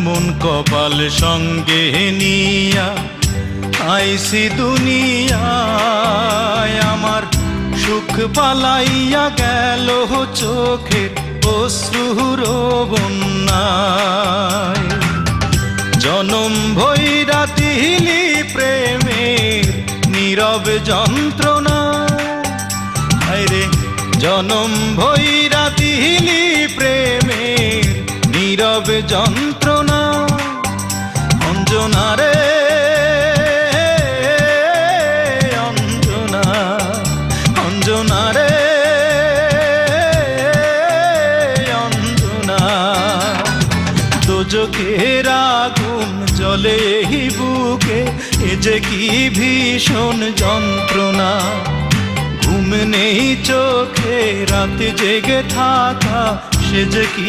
এমন কপাল সঙ্গে নিয়া আইসি দুনিয়ায়, আমার সুখ পালাইয়া গেল চোখের অশ্রুর বন্যায়। জনম ভৈরা দিলি প্রেমের নীরব যন্ত্রণা, হায়রে জনম ভৈরা দিলি প্রেমের নীরব যন্ত্রণা। অঞ্জনা রে অঞ্জনা, অঞ্জনা রে অঞ্জনা, দোজখের আগুন জ্বলে এই বুকে, এ যে কি ভীষণ যন্ত্রণা। ঘুম নেই চোখে রাতে জেগে থাকা, সে যে কি